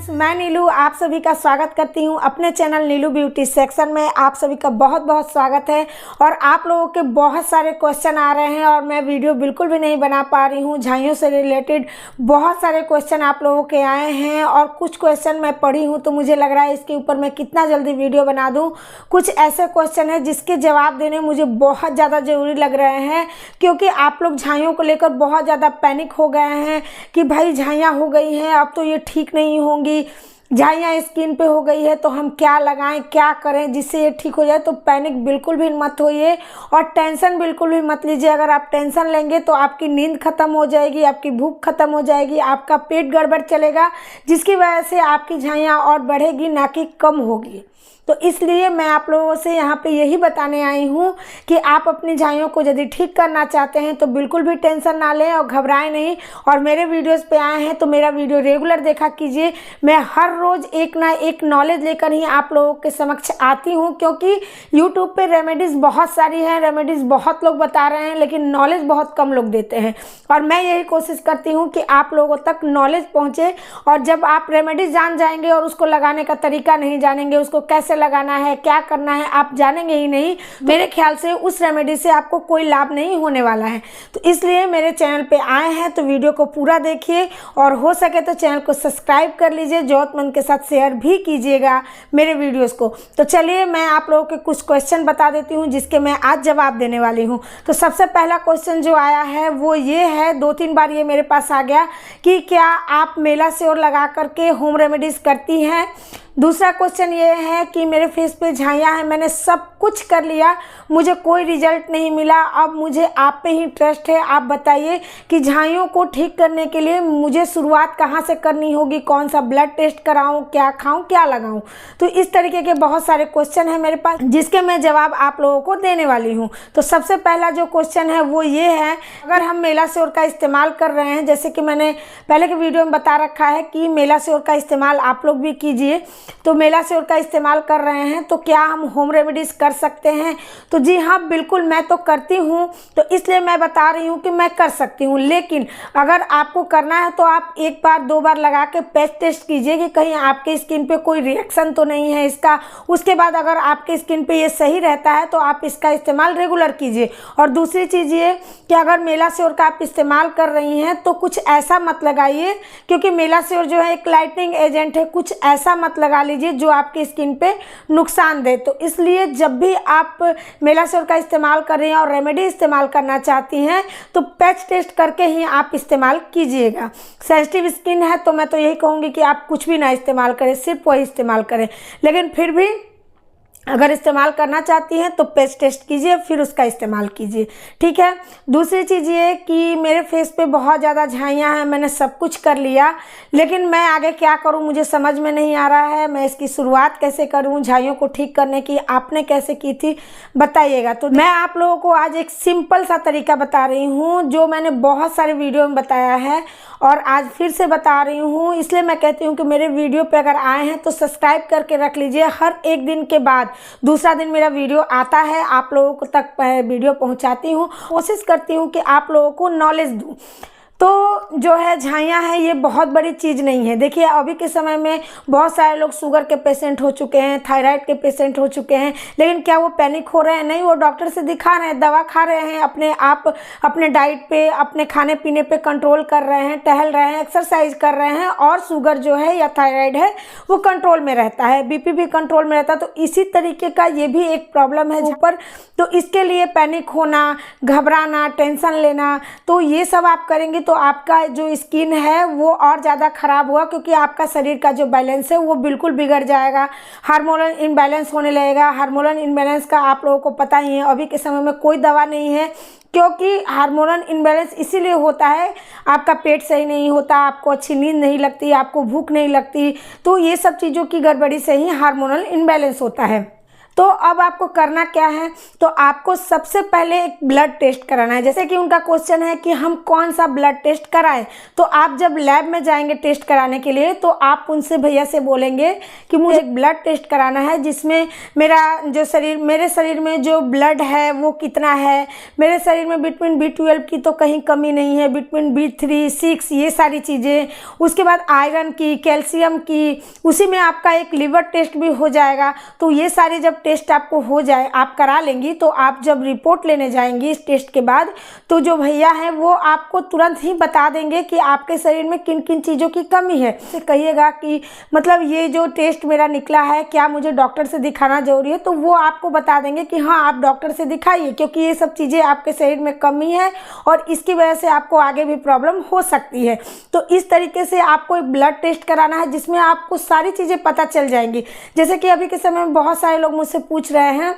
Friends, मैं नीलू आप सभी का स्वागत करती हूं अपने चैनल नीलू ब्यूटी सेक्शन में। आप सभी का बहुत बहुत स्वागत है। और आप लोगों के बहुत सारे क्वेश्चन आ रहे हैं और मैं वीडियो बिल्कुल भी नहीं बना पा रही हूं। झाइयों से रिलेटेड बहुत सारे क्वेश्चन आप लोगों के आए हैं और कुछ क्वेश्चन मैं पढ़ी हूं तो मुझे लग रहा है इसके ऊपर मैं कितना जल्दी वीडियो बना दूँ। कुछ ऐसे क्वेश्चन है जिसके जवाब देने मुझे बहुत ज़्यादा ज़रूरी लग रहे हैं, क्योंकि आप लोग झाइयों को लेकर बहुत ज़्यादा पैनिक हो गए हैं कि भाई झाइयाँ हो गई हैं, अब तो ये ठीक नहीं होंगी, झाइयाँ स्किन पे हो गई है तो हम क्या लगाएं, क्या करें जिससे ये ठीक हो जाए। तो पैनिक बिल्कुल भी मत होइए और टेंशन बिल्कुल भी मत लीजिए। अगर आप टेंशन लेंगे तो आपकी नींद खत्म हो जाएगी, आपकी भूख खत्म हो जाएगी, आपका पेट गड़बड़ चलेगा, जिसकी वजह से आपकी झाइयाँ और बढ़ेगी ना कि कम होगी। तो इसलिए मैं आप लोगों से यहाँ पे यही बताने आई हूँ कि आप अपनी झाइयों को यदि ठीक करना चाहते हैं तो बिल्कुल भी टेंशन ना लें और घबराएं नहीं। और मेरे वीडियोस पे आए हैं तो मेरा वीडियो रेगुलर देखा कीजिए। मैं हर रोज़ एक ना एक नॉलेज लेकर ही आप लोगों के समक्ष आती हूँ, क्योंकि यूट्यूब पे रेमेडीज़ बहुत सारी हैं, रेमेडीज़ बहुत लोग बता रहे हैं, लेकिन नॉलेज बहुत कम लोग देते हैं। और मैं यही कोशिश करती हूँ कि आप लोगों तक नॉलेज पहुँचे। और जब आप रेमेडीज़ जान जाएंगे और उसको लगाने का तरीका नहीं जानेंगे, उसको कैसे लगाना है, क्या करना है, आप जानेंगे ही नहीं, मेरे ख्याल से उस रेमेडी से आपको कोई लाभ नहीं होने वाला है। तो इसलिए मेरे चैनल पे आए हैं तो वीडियो को पूरा देखिए और हो सके तो चैनल को सब्सक्राइब कर लीजिए, ज़रूरतमंद के साथ शेयर भी कीजिएगा मेरे वीडियोस को। तो चलिए मैं आप लोगों के कुछ क्वेश्चन बता देती हूँ जिसके मैं आज जवाब देने वाली हूँ। तो सबसे पहला क्वेश्चन जो आया है वो ये है, 2-3 बार ये मेरे पास आ गया कि क्या आप मेला सेवर लगा करके होम रेमेडीज़ करती हैं। दूसरा क्वेश्चन ये है कि मेरे फेस पे झाइयाँ हैं, मैंने सब कुछ कर लिया, मुझे कोई रिजल्ट नहीं मिला, अब मुझे आप पे ही ट्रस्ट है, आप बताइए कि झाइयों को ठीक करने के लिए मुझे शुरुआत कहाँ से करनी होगी, कौन सा ब्लड टेस्ट कराऊं, क्या खाऊं, क्या लगाऊं। तो इस तरीके के बहुत सारे क्वेश्चन हैं मेरे पास जिसके मैं जवाब आप लोगों को देने वाली हूँ। तो सबसे पहला जो क्वेश्चन है वो ये है, अगर हम मेला सेवर का इस्तेमाल कर रहे हैं, जैसे कि मैंने पहले के वीडियो में बता रखा है कि मेला सेवर का इस्तेमाल आप लोग भी कीजिए, तो मेला सेवर का इस्तेमाल कर रहे हैं तो क्या हम होम रेमेडीज़ कर सकते हैं। तो जी हाँ, बिल्कुल मैं तो करती हूँ, तो इसलिए मैं बता रही हूँ कि मैं कर सकती हूँ। लेकिन अगर आपको करना है तो आप 1 बार 2 बार लगा के पैच टेस्ट कीजिए कि कहीं आपके स्किन पे कोई रिएक्शन तो नहीं है इसका। उसके बाद अगर आपके स्किन पे ये सही रहता है तो आप इसका इस्तेमाल रेगुलर कीजिए। और दूसरी चीज़ ये कि अगर मेला सेवर का आप इस्तेमाल कर रही हैं तो कुछ ऐसा मत लगाइए, क्योंकि मेला सेवर जो है एक लाइटनिंग एजेंट है, कुछ ऐसा मत लगा लीजिए जो आपकी स्किन पे नुकसान दे। तो इसलिए जब भी आप मेला सेवर का इस्तेमाल कर रही हैं और रेमेडी इस्तेमाल करना चाहती हैं तो पैच टेस्ट करके ही आप इस्तेमाल कीजिएगा। सेंसिटिव स्किन है तो मैं तो यही कहूँगी कि आप कुछ भी ना इस्तेमाल करें, सिर्फ वही इस्तेमाल करें। लेकिन फिर भी अगर इस्तेमाल करना चाहती हैं तो पैच टेस्ट कीजिए, फिर उसका इस्तेमाल कीजिए, ठीक है। दूसरी चीज़ ये कि मेरे फेस पे बहुत ज़्यादा झाइयाँ हैं, मैंने सब कुछ कर लिया, लेकिन मैं आगे क्या करूँ मुझे समझ में नहीं आ रहा है। मैं इसकी शुरुआत कैसे करूँ, झाइयों को ठीक करने की आपने कैसे की थी बताइएगा। तो मैं आप लोगों को आज एक सिंपल सा तरीका बता रही हूँ जो मैंने बहुत सारे वीडियो में बताया है और आज फिर से बता रही हूँ। इसलिए मैं कहती हूँ कि मेरे वीडियो पे अगर आए हैं तो सब्सक्राइब करके रख लीजिए। हर एक दिन के बाद दूसरा दिन मेरा वीडियो आता है, आप लोगों तक वीडियो पहुँचाती हूँ, कोशिश करती हूँ कि आप लोगों को नॉलेज दूँ। तो जो है झाइयाँ हैं ये बहुत बड़ी चीज़ नहीं है। देखिए अभी के समय में बहुत सारे लोग शुगर के पेशेंट हो चुके हैं, थायराइड के पेशेंट हो चुके हैं, लेकिन क्या वो पैनिक हो रहे हैं? नहीं, वो डॉक्टर से दिखा रहे हैं, दवा खा रहे हैं, अपने आप अपने डाइट पे, अपने खाने पीने पे कंट्रोल कर रहे हैं, टहल रहे हैं, एक्सरसाइज कर रहे हैं और शुगर जो है या थायराइड है वो कंट्रोल में रहता है, बीपी भी कंट्रोल में रहता है। तो इसी तरीके का ये भी एक प्रॉब्लम है ऊपर। तो इसके लिए पैनिक होना, घबराना, टेंशन लेना, तो ये सब आप करेंगे तो आपका जो स्किन है वो और ज़्यादा ख़राब हुआ, क्योंकि आपका शरीर का जो बैलेंस है वो बिल्कुल बिगड़ जाएगा, हार्मोनल इम्बैलेंस होने लगेगा। हार्मोनल इम्बैलेंस का आप लोगों को पता ही है, अभी के समय में कोई दवा नहीं है, क्योंकि हार्मोनल इम्बैलेंस इसीलिए होता है, आपका पेट सही नहीं होता, आपको अच्छी नींद नहीं लगती, आपको भूख नहीं लगती, तो ये सब चीज़ों की गड़बड़ी से ही हार्मोनल इम्बैलेंस होता है। तो अब आपको करना क्या है, तो आपको सबसे पहले एक ब्लड टेस्ट कराना है। जैसे कि उनका क्वेश्चन है कि हम कौन सा ब्लड टेस्ट कराएं, तो आप जब लैब में जाएंगे टेस्ट कराने के लिए तो आप उनसे भैया से बोलेंगे कि मुझे एक ब्लड टेस्ट कराना है जिसमें मेरे शरीर में जो ब्लड है वो कितना है, मेरे शरीर में विटामिन B12 की तो कहीं कमी नहीं है, विटामिन B3, 6 ये सारी चीज़ें, उसके बाद आयरन की, कैल्शियम की, उसी में आपका एक लिवर टेस्ट भी हो जाएगा। तो ये सारे जब टेस्ट आपको हो जाए, आप करा लेंगी, तो आप जब रिपोर्ट लेने जाएंगी इस टेस्ट के बाद, तो जो भैया हैं वो आपको तुरंत ही बता देंगे कि आपके शरीर में किन किन चीज़ों की कमी है। तो कहिएगा कि मतलब ये जो टेस्ट मेरा निकला है क्या मुझे डॉक्टर से दिखाना जरूरी है, तो वो आपको बता देंगे कि हाँ आप डॉक्टर से दिखाइए, क्योंकि ये सब चीज़ें आपके शरीर में कमी है और इसकी वजह से आपको आगे भी प्रॉब्लम हो सकती है। तो इस तरीके से आपको एक ब्लड टेस्ट कराना है जिसमें आपको सारी चीज़ें पता चल जाएंगी। जैसे कि अभी के समय में बहुत सारे लोग मुझसे पूछ रहे हैं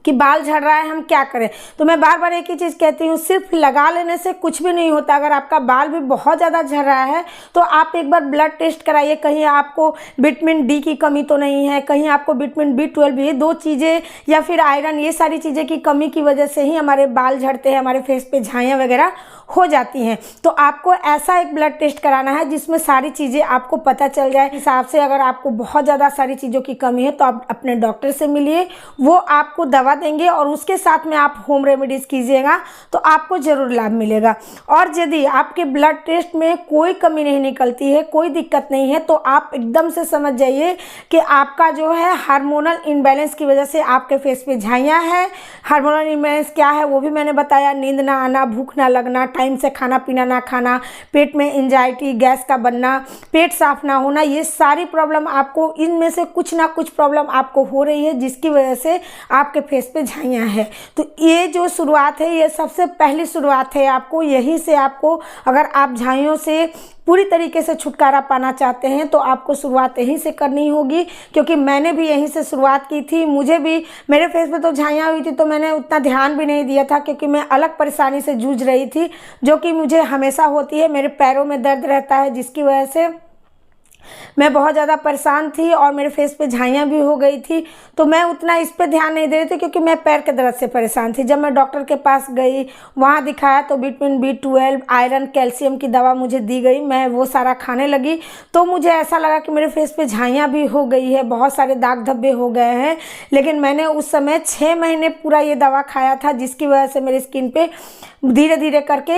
कि बाल झड़ रहा है, हम क्या करें। तो मैं बार बार एक ही चीज़ कहती हूँ, सिर्फ लगा लेने से कुछ भी नहीं होता। अगर आपका बाल भी बहुत ज़्यादा झड़ रहा है तो आप एक बार ब्लड टेस्ट कराइए, कहीं आपको विटामिन D की कमी तो नहीं है, कहीं आपको विटामिन B12, ये दो चीज़ें, या फिर आयरन, ये सारी चीज़ें की कमी की वजह से ही हमारे बाल झड़ते हैं, हमारे फेस पे झाइयाँ वगैरह हो जाती हैं। तो आपको ऐसा एक ब्लड टेस्ट कराना है जिसमें सारी चीज़ें आपको पता चल जाए। हिसाब से अगर आपको बहुत ज़्यादा सारी चीज़ों की कमी है तो आप अपने डॉक्टर से मिलिए, वो आपको दवा देंगे और उसके साथ में आप होम रेमेडीज़ कीजिएगा तो आपको ज़रूर लाभ मिलेगा। और यदि आपके ब्लड टेस्ट में कोई कमी नहीं निकलती है, कोई दिक्कत नहीं है, तो आप एकदम से समझ जाइए कि आपका जो है हार्मोनल इम्बैलेंस की वजह से आपके फेस पे झाइयाँ हैं। हार्मोनल इम्बैलेंस क्या है वो भी मैंने बताया, नींद ना आना, भूख ना लगना, टाइम से खाना पीना ना खाना, पेट में एंजाइटी, गैस का बनना, पेट साफ ना होना, ये सारी प्रॉब्लम आपको, इनमें से कुछ ना कुछ प्रॉब्लम आपको हो रही है जिसकी वजह से आपके फेस पे झाइयाँ हैं। तो ये जो शुरुआत है, ये सबसे पहली शुरुआत है। आपको यहीं से, आपको अगर आप झाइयों से पूरी तरीके से छुटकारा पाना चाहते हैं तो आपको शुरुआत यहीं से करनी होगी, क्योंकि मैंने भी यहीं से शुरुआत की थी। मुझे भी, मेरे फेस पे तो झाइयाँ हुई थी तो मैंने उतना ध्यान भी नहीं दिया था, क्योंकि मैं अलग परेशानी से जूझ रही थी जो कि मुझे हमेशा होती है। मेरे पैरों में दर्द रहता है जिसकी वजह से मैं बहुत ज़्यादा परेशान थी और मेरे फेस पे झाइयाँ भी हो गई थी। तो मैं उतना इस पे ध्यान नहीं दे रही थी क्योंकि मैं पैर के दर्द से परेशान थी। जब मैं डॉक्टर के पास गई, वहाँ दिखाया तो विटामिन B12, आयरन, कैल्शियम की दवा मुझे दी गई। मैं वो सारा खाने लगी तो मुझे ऐसा लगा कि मेरे फेस पे झाइयाँ भी हो गई है, बहुत सारे दाग धब्बे हो गए हैं। लेकिन मैंने उस समय 6 महीने पूरा ये दवा खाया था, जिसकी वजह से मेरी स्किन पे धीरे धीरे करके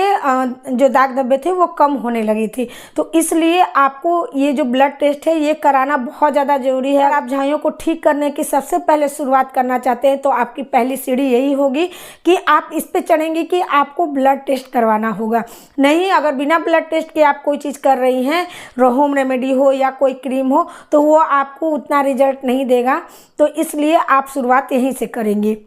जो दाग धब्बे थे वो कम होने लगी थी। तो इसलिए आपको ये जो ब्लड टेस्ट है ये कराना बहुत ज़्यादा ज़रूरी है। अगर आप झाइयों को ठीक करने की सबसे पहले शुरुआत करना चाहते हैं तो आपकी पहली सीढ़ी यही होगी कि आप इस पे चढ़ेंगे कि आपको ब्लड टेस्ट करवाना होगा। नहीं, अगर बिना ब्लड टेस्ट के आप कोई चीज़ कर रही हैं, होम रेमेडी हो या कोई क्रीम हो, तो वो आपको उतना रिजल्ट नहीं देगा। तो इसलिए आप शुरुआत यहीं से करेंगे।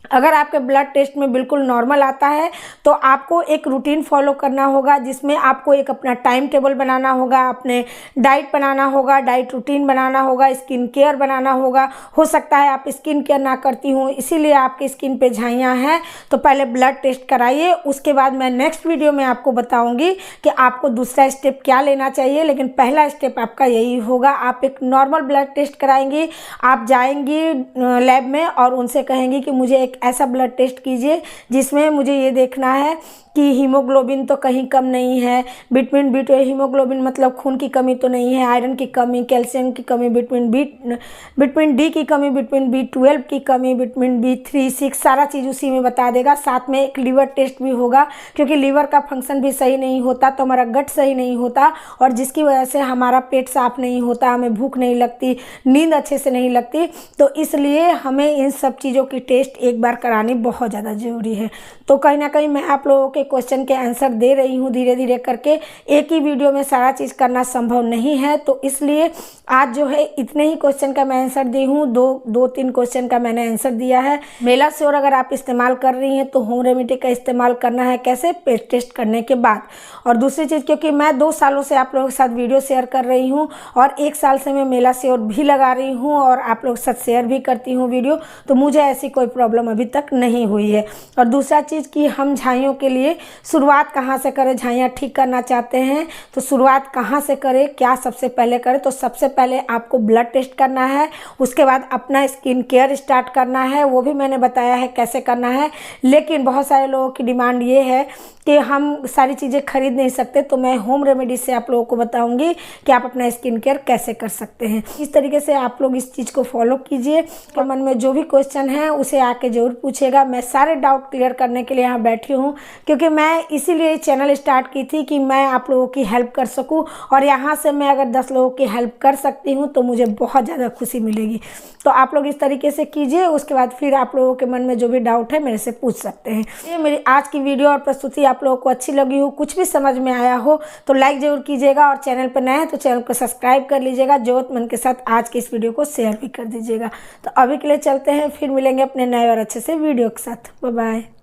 अगर आपके ब्लड टेस्ट में बिल्कुल नॉर्मल आता है तो आपको एक रूटीन फॉलो करना होगा, जिसमें आपको एक अपना टाइम टेबल बनाना होगा, अपने डाइट बनाना होगा, डाइट रूटीन बनाना होगा, स्किन केयर बनाना होगा। हो सकता है आप स्किन केयर ना करती हूँ, इसीलिए आपकी स्किन पे झाइयाँ हैं, तो पहले ब्लड टेस्ट कराइए। उसके बाद मैं नेक्स्ट वीडियो में आपको बताऊँगी कि आपको दूसरा स्टेप क्या लेना चाहिए, लेकिन पहला स्टेप आपका यही होगा। आप एक नॉर्मल ब्लड टेस्ट कराएंगी, आप जाएंगी लैब में और उनसे कहेंगी कि मुझे एक ऐसा ब्लड टेस्ट कीजिए जिसमें मुझे ये देखना है कि हीमोग्लोबिन तो कहीं कम नहीं है, विटामिन B12, हीमोग्लोबिन मतलब खून की कमी तो नहीं है, आयरन की कमी, कैल्शियम की कमी, विटामिन D की कमी, विटामिन B12 की कमी, विटामिन B3, 6 सारा चीज़ उसी में बता देगा। साथ में एक लीवर टेस्ट भी होगा, क्योंकि लीवर का फंक्शन भी सही नहीं होता तो हमारा गट सही नहीं होता, और जिसकी वजह से हमारा पेट साफ नहीं होता, हमें भूख नहीं लगती, नींद अच्छे से नहीं लगती। तो इसलिए हमें इन सब चीज़ों की टेस्ट एक बार करानी बहुत ज़्यादा ज़रूरी है। तो कहीं ना कहीं मैं आप लोगों के क्वेश्चन के आंसर दे रही हूँ धीरे धीरे करके, एक ही वीडियो में सारा चीज़ करना संभव नहीं है। तो इसलिए आज जो है इतने ही क्वेश्चन का मैं आंसर दी हूँ, दो तीन क्वेश्चन का मैंने आंसर दिया है। मेला श्योर अगर आप इस्तेमाल कर रही हैं तो होम रेमेडी का इस्तेमाल करना है कैसे, पेट टेस्ट करने के बाद। और दूसरी चीज़, क्योंकि मैं 2 सालों से आप लोगों के साथ वीडियो शेयर कर रही हूँ और 1 साल से मैं मेला श्योर भी लगा रही हूँ और आप लोगों के साथ शेयर भी करती हूँ वीडियो, तो मुझे ऐसी कोई प्रॉब्लम अभी अभी तक नहीं हुई है। और दूसरा चीज़ कि हम झाइयों के लिए शुरुआत कहाँ से करें, झाइयाँ ठीक करना चाहते हैं तो शुरुआत कहाँ से करें, क्या सबसे पहले करें। तो सबसे पहले आपको ब्लड टेस्ट करना है, उसके बाद अपना स्किन केयर स्टार्ट करना है, वो भी मैंने बताया है कैसे करना है। लेकिन बहुत सारे लोगों की डिमांड ये है कि हम सारी चीज़ें खरीद नहीं सकते, तो मैं होम रेमेडी से आप लोगों को बताऊंगी कि आप अपना स्किन केयर कैसे कर सकते हैं। इस तरीके से आप लोग इस चीज़ को फॉलो कीजिए और मन में जो भी क्वेश्चन है उसे आके ज़रूर पूछिएगा। मैं सारे डाउट क्लियर करने के लिए यहाँ बैठी हूँ, क्योंकि मैं इसीलिए चैनल स्टार्ट की थी कि मैं आप लोगों की हेल्प कर सकूँ, और यहाँ से मैं अगर 10 लोगों की हेल्प कर सकती हूँ तो मुझे बहुत ज़्यादा खुशी मिलेगी। तो आप लोग इस तरीके से कीजिए, उसके बाद फिर आप लोगों के मन में जो भी डाउट है मेरे से पूछ सकते हैं। ये मेरी आज की वीडियो और प्रस्तुति आप लोगों को अच्छी लगी हो, कुछ भी समझ में आया हो तो लाइक ज़रूर कीजिएगा, और चैनल पर नए हैं तो चैनल को सब्सक्राइब कर लीजिएगा। ज़रूरतमंद के साथ आज के इस वीडियो को शेयर भी कर दीजिएगा। तो अभी के लिए चलते हैं, फिर मिलेंगे अपने नए और अच्छे से वीडियो के साथ। Bye bye.